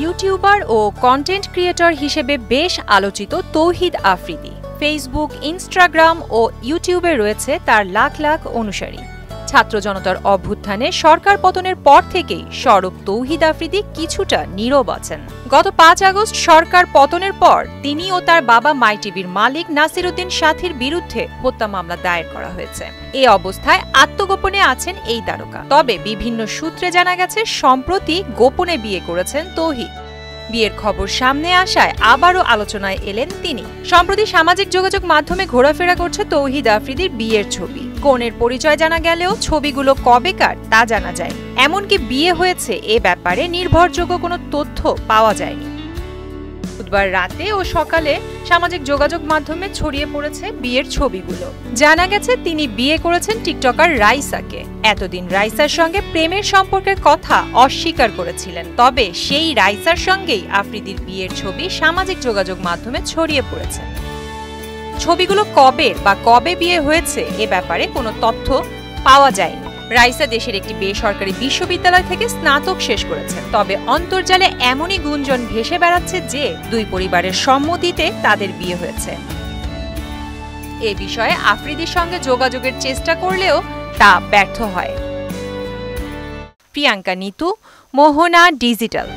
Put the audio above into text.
YouTuber ও content creator হিসেবে বেশ আলোচিত তৌহিদ আফ্রিদি ফেসবুক, ইনস্টাগ্রাম ও ইউটিউবে রয়েছে তার লাখ লাখ অনুসারী। ছাত্র জনতার অভ্যুত্থানে সরকার পতনের পর থেকেই সরব তৌহিদ আফ্রিদি কিছুটা নীরব আছেন। গত ৫ আগস্ট সরকার পতনের পর তিনি ও তার বাবা মাই টিভির মালিক নাসির উদ্দিন সাথীর বিরুদ্ধে হত্যা মামলা দায়ের করা হয়েছে। এই অবস্থায় আত্মগোপনে আছেন এই তারকা। তবে বিভিন্ন সূত্রে জানা গেছে সম্প্রতি গোপনে বিয়ে করেছেন তৌহিদ। বিয়ের খবর সামনে আসায় আবারও আলোচনায় এলেন তিনি। সম্প্রতি সামাজিক যোগাযোগ মাধ্যমে ঘোরাফেরা করছে তৌহিদ আফ্রিদির বিয়ের ছবি। কনের পরিচয় জানা গেলেও ছবিগুলো কবেকার তা জানা যায়। এমনকি বিয়ে হয়েছে এ ব্যাপারে নির্ভরযোগ্য কোনো তথ্য পাওয়া যায়নি। বুধবার রাতে ও সকালে সামাজিক যোগাযোগ মাধ্যমে ছড়িয়ে পড়েছে বিয়ের ছবিগুলো। জানা গেছে তিনি বিয়ে করেছেন টিকটকার রাইসাকে। এতদিন রাইসার সঙ্গে প্রেমের সম্পর্কের কথা অস্বীকার করেছিলেন। তবে সেই রাইসার সঙ্গেই আফ্রিদির বিয়ের ছবি সামাজিক যোগাযোগ মাধ্যমে ছড়িয়ে পড়েছে। ছবিগুলো কবের বা কবে বিয়ে হয়েছে এ ব্যাপারে কোনো তথ্য পাওয়া যায়নি। রাইসা দেশের একটি বেসরকারি বিশ্ববিদ্যালয় থেকে স্নাতক শেষ করেছেন। তবে অন্তর্জালে এমনই গুঞ্জন ভেসে বেড়াচ্ছে যে দুই পরিবারের সম্মতিতে তাদের বিয়ে হয়েছে। এ বিষয়ে আফ্রিদির সঙ্গে যোগাযোগের চেষ্টা করলেও তা ব্যর্থ হয়। প্রিয়াঙ্কা নিতু, মোহনা ডিজিটাল।